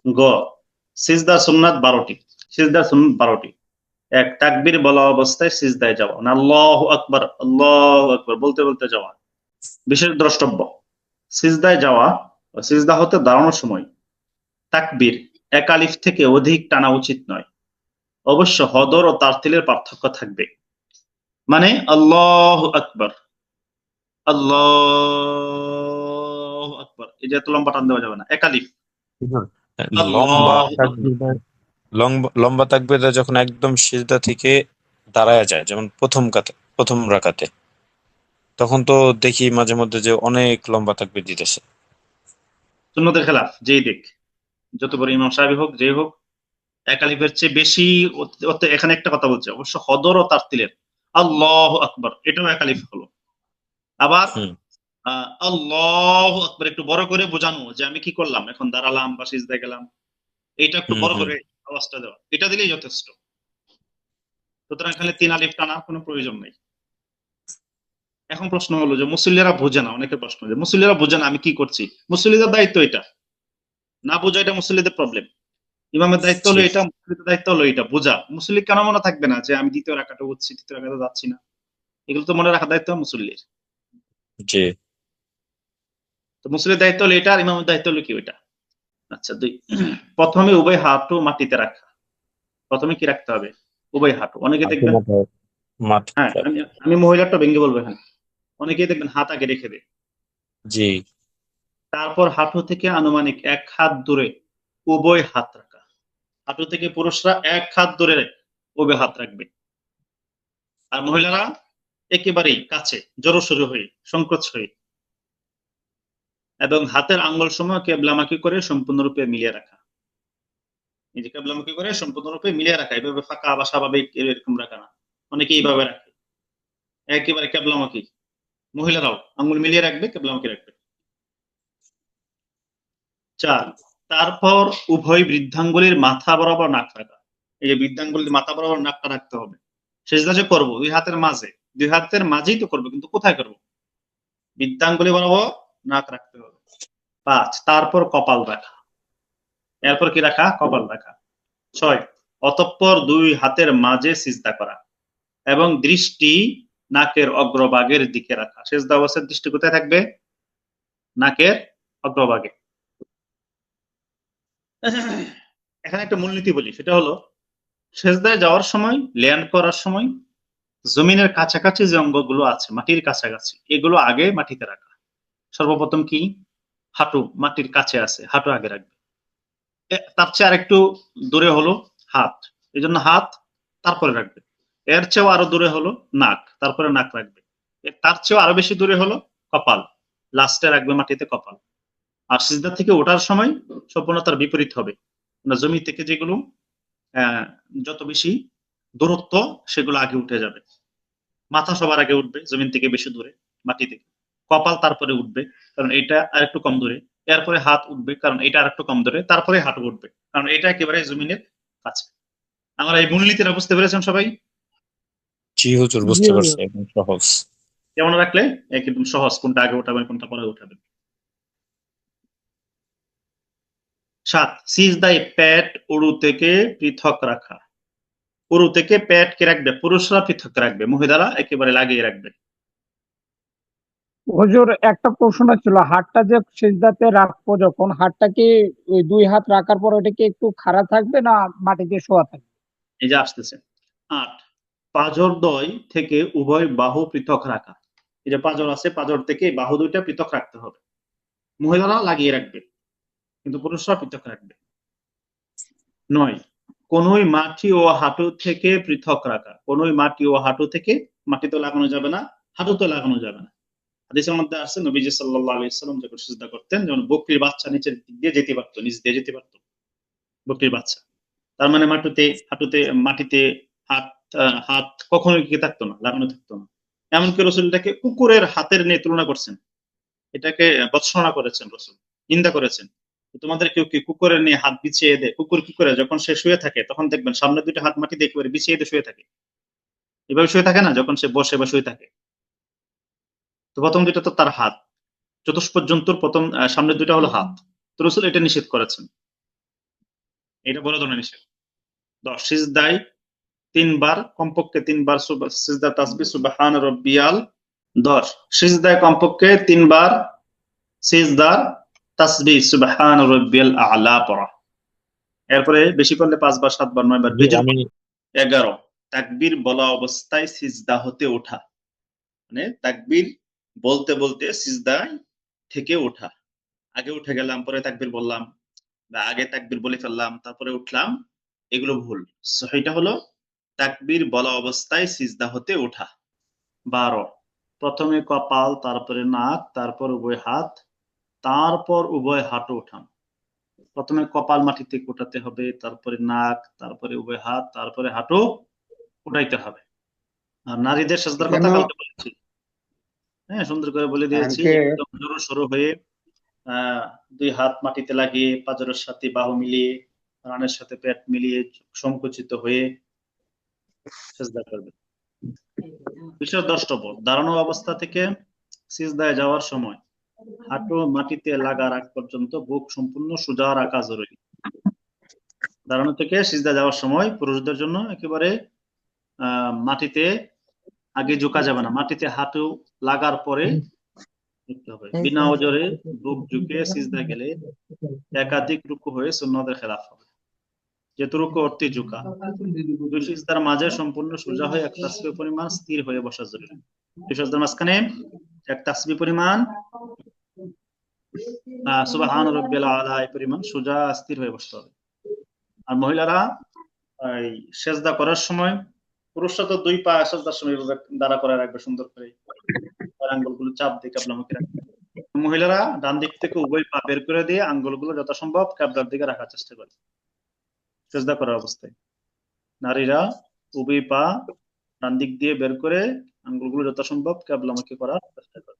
গ সিজদা সুন্নাত 12টি। সিজদা সুন্নাত 12টি। এক, তাকবীর বলা অবস্থায় সিজদায় যাওয়া, না আল্লাহু আকবার আল্লাহু আকবার বলতে বলতে যাওয়া। বিশেষ দ্রষ্টব্য, সিজদায় যাওয়া ও সিজদা হতে দাঁড়ানোর সময় তাকবীর এক আলিফ থেকে অধিক টানা উচিত নয়। অবশ্য হদর ও তারতিলের পার্থক্য থাকবে। মানে আল্লাহু আকবার আল্লাহু আকবার, এই যে এত লম্বা টান দেওয়া যাবে না, এক আলিফ। হুজুর, লম্বা আল্লাহু আকবার। তাকবীরে লম্বা লম্বা তাকবীরে যখন একদম সিজদা থেকে দাঁড়ায় যায়, যেমন প্রথম রাকাতে, তখন তো দেখি মাঝে মধ্যে যে অনেক লম্বা তাকবীর দিতেছে। সুন্নতের খেলাফ যেই দিক, যত বড় ইমাম সাহেব হোক যেই হোক, এক আলিফের চেয়ে বেশি। এখানে একটা কথা বলছে, অবশ্য হদর ও তারতিলের আল্লাহু আকবার এটাও এক আলিফ হলো। আবার হুম আল্লাহু আকবার একটু বড় করে বোঝানো যে আমি কি করলাম, এখন দাঁড়ালাম বা সিজদায় গেলাম, এটা একটু হুম বড় হুম করে আওয়াজটা দেওয়া, এটা দিলেই যথেষ্ট। সুতরাং এখানে 3 আলিফ টানার কোনো প্রয়োজন নেই। এখন প্রশ্ন হলো যে মুসল্লিরা বোঝে না, অনেকের প্রশ্ন যে মুসল্লিরা বোঝে না আমি কি করছি। মুসল্লিদের দায়িত্ব এটা, না বোঝা এটা মুসল্লিদের প্রবলেম। ইমামের দায়িত্ব জি হলো এটা, মুসল্লিদের দায়িত্ব হলো এটা বোঝা। মুসল্লি কেন মনে থাকবে না যে আমি দ্বিতীয় রাকাতে উঠছি, তৃতীয় রাকাতে যাচ্ছি না, এগুলো তো মনে রাখার দায়িত্ব মুসল্লির। জি তো মুসল্লির দায়িত্ব হলো এটা, আর ইমামের দায়িত্ব হলো কি ওইটা। আচ্ছা, 2, প্রথমে উভয় হাঁটু মাটিতে রাখা। প্রথমে কি রাখতে হবে? উভয় হাঁটু। অনেকে হাঁটু দেখবেন, মাঠ হ্যাঁ আমি আমি মহিলাটা ভেঙে বলবো এখানে, অনেকেই দেখবেন হাত আগে রেখে দেয়। জি তারপর হাঁটু থেকে আনুমানিক 1 হাত দূরে উভয় হাত রাখা। হাঁটু থেকে পুরুষরা 1 হাত দূরে উভয় হাত রাখবে, আর মহিলারা একেবারেই কাছে জড়সড় হয়ে সংকোচ হয়ে, এবং হাতের আঙ্গুল সমূহ কেবলামুখী করে সম্পূর্ণরূপে মিলিয়ে রাখা। এই যে কেবলামুখী করে সম্পূর্ণরূপে মিলিয়ে রাখা, এভাবে ফাঁকা বা স্বাভাবিক এরকম রাখা না, অনেকে এইভাবে রাখে একেবারে কেবলামুখী। মহিলারাও আঙ্গুল মিলিয়ে রাখবে, কেবলামুখী রাখবে। 4, তারপর উভয় বৃদ্ধাঙ্গুলির মাথা বরাবর নাক রাখা। এই যে বৃদ্ধাঙ্গুলির মাথা বরাবর নাকটা রাখতে হবে। সেজদা যে করবো দুই হাতের মাঝে, দুই হাতের মাঝেই তো করবো, কিন্তু কোথায় করবো? বৃদ্ধাঙ্গুলি বরাবর নাক রাখতে হবে। 5, তারপর কপাল রাখা। এরপর কি রাখা? কপাল রাখা। 6, অতঃপর দুই হাতের মাঝে সিজদা করা এবং দৃষ্টি নাকের অগ্রভাগের দিকে রাখা। সিজদা অবস্থায় দৃষ্টি কোথায় থাকবে? নাকের অগ্রভাগে। এখানে একটা মূলনীতি বলি, সেটা হলো সেজদায় যাওয়ার সময়, ল্যান্ড করার সময় জমিনের কাছাকাছি যে অঙ্গগুলো আছে, মাটির কাছাকাছি, এগুলো আগে মাটিতে রাখা। সর্বপ্রথম কি? হাঁটু মাটির কাছে আছে, হাঁটু আগে রাখবে। তার চেয়ে আরেকটু দূরে হলো হাত, এই জন্য হাত তারপরে রাখবে। এর চেয়েও আরো দূরে হলো নাক, তারপরে নাক রাখবে। তার চেয়েও আরো বেশি দূরে হলো কপাল, লাস্টে রাখবে মাটিতে কপাল। আর সিজদা থেকে ওঠার সময় সম্পূর্ণ তার বিপরীত হবে। জমি থেকে যেগুলো যত বেশি দূরত্ব, সেগুলো আগে উঠে যাবে। মাথা সবার আগে উঠবে, জমিন থেকে বেশি দূরে, মাটি থেকে। কপাল তারপরে উঠবে, কারণ এটা আর একটু কম দূরে। এরপরে হাত উঠবে, কারণ এটা আর একটু কম দূরে। তারপরে হাঁটু উঠবে, কারণ এটা একেবারে জমিনের কাছে। আমরা এই মূলনীতিটা বুঝতে পেরেছেন সবাই? জি হুজুর, জি বুঝতে পারছি, হুজুর। একদম সহজ। কেমন রাখলে একদম সহজ, কোনটা আগে উঠাবেন কোনটা পরে উঠাবেন। 7, সিজদায় পেট উরু থেকে পৃথক রাখা। উরু থেকে পেট কে রাখবে? পুরুষরা পৃথক রাখবে, মহিলারা একেবারে লাগিয়ে রাখবে। হুজুর, একটা প্রশ্ন ছিল, হাতটা যে সিজদাতে রাখবো, যখন হাতটা কি ওই দুই হাত রাখার পর ওটা কি একটু খাড়া থাকবে না মাটিতে শোয়া থাকবে? এই যে আসতেছে। 8, পাঁজরদ্বয় থেকে উভয় বাহু পৃথক রাখা। এই যে পাঁজর আছে, পাঁজর থেকে বাহু দুইটা পৃথক রাখতে হবে। মহিলারা লাগিয়ে রাখবে, কিন্তু পুরুষরা পৃথক রাখবে। 9, কোনই মাটি ও হাঁটু থেকে পৃথক রাখা। কোনই মাটি ও হাঁটু থেকে, মাটিতে লাগানো যাবে না, হাঁটুতে লাগানো যাবে না। হাদিসের মধ্যে আছে নবীজি সাল্লাল্লাহু আলাইহি ওয়াসাল্লাম যখন সিজদা করতেন, যেমন বকরির বাচ্চা নিচের দিক দিয়ে যেতে পারতো, নিচ দিয়ে যেতে পারতো বকরির বাচ্চা। তার মানে মাটিতে, হাঁটুতে, মাটিতে হাত হাত কখনোই কি থাকতো না, লাগানো থাকতো না। এমনকি রসুল এটাকে কুকুরের হাতের নিয়ে তুলনা করছেন, এটাকে ভৎসনা করেছেন রসুল, নিন্দা করেছেন। তোমাদের কেউ কি কুকুরের নিয়ে হাত বিছিয়ে দেয়? কুকুর কি করে? যখন সে শুয়ে থাকে তখন দেখবেন সামনে দুটো হাত মাটিতে একেবারে বিছিয়ে দিয়ে শুয়ে থাকে, এভাবে শুয়ে থাকে না যখন সে বসে বা শুয়ে থাকে। তো প্রথম দুটো তো তার হাত, চতুষ্পদ জন্তুর প্রথম সামনের দুইটা হলো হাত। তো রসুল এটা নিষেধ করেছেন। এটা বড় ধরনের নিষেধ। 10 সিজদায় তিনবার, কমপক্ষে তিনবার সিজদা তাসবিহ সুবহান রব্বিয়াল 10 সিজদায় কমপক্ষে তিনবার সিজদার তাসবিহ সুবহান রব্বিয়াল আ'লা পড়া। এরপরে বেশি করলে 5 বার 7 বার 9 বার, জি, বিজোড় আমি 11 তাকবীর বলা অবস্থায় সিজদা হতে ওঠা, মানে তাকবীর বলতে বলতে সিজদায় থেকে ওঠা। আগে উঠে গেলাম, পরে তাকবীর বললাম, বা আগে তাকবীর বলে ফেললাম তারপরে উঠলাম, এগুলো ভুল। সহিটা হলো তাকবীর বলা অবস্থায় সিজদা হতে ওঠা। 12 প্রথমে কপাল, তারপরে নাক, তারপর উভয় হাত, তারপর উভয় হাঁটু উঠান। প্রথমে কপাল মাটিতে উঠাতে হবে, তারপরে নাক, তারপরে উভয় হাত, তারপরে হাঁটু উঠাইতে হবে। আর নারীদের সেজদার কথা কেন কালকে বলেছি, হ্যাঁ সুন্দর করে বলে দিয়েছি। আঙ্কে একদম জোরে সরু হয়ে দুই হাত মাটিতে লাগিয়ে পাঁজরের সাথে বাহু মিলিয়ে, রানের সাথে পেট মিলিয়ে সংকুচিত হয়ে সেজদা করবে। বিশেষ দ্রষ্টব্য, দাঁড়ানো অবস্থা থেকে সিজদায় যাওয়ার সময় হাঁটু মাটিতে লাগার আগ পর্যন্ত বুক সম্পূর্ণ সোজা রাখা জরুরি। দাঁড়ানো থেকে সিজদা যাওয়ার সময় পুরুষদের জন্য একেবারে মাটিতে আগে ঝুঁকা যাবে না, মাটিতে হাঁটু লাগার পরে ঝুঁকতে হবে। বিনা ওজরে বুক ঝুঁকে সিজদা গেলে একাধিক রুকু হয়ে সুন্নতের খেলাফ হবে। যেহেতু রুকু অর্থে ঝুঁকা, দুই সিজদার মাঝে সম্পূর্ণ সোজা হয়ে এক তাসবিহ পরিমাণ স্থির হয়ে বসা জরুরি। দুই সিজদার মাঝখানে এক তাসবিহ পরিমাণ সুবহান রাব্বিয়াল আলা এই পরিমাণ সোজা স্থির হয়ে বসতে হবে। আর মহিলারা এই সেজদা করার সময়, পুরুষরা তো দুই পা সেজদার সময় এভাবে দাঁড়া করে রাখবে সুন্দর করে, আঙ্গুলগুলো চাপ দিয়ে কিবলামুখী রাখবে। মহিলারা ডান দিক থেকে উভয় পা বের করে দিয়ে আঙ্গুলগুলো যথাসম্ভব কিবলার দিকে রাখার চেষ্টা করে সেজদা করার অবস্থায়। নারীরা উভয় পা ডান দিক দিয়ে বের করে আঙ্গুলগুলো যথাসম্ভব কিবলামুখী করার চেষ্টা করে।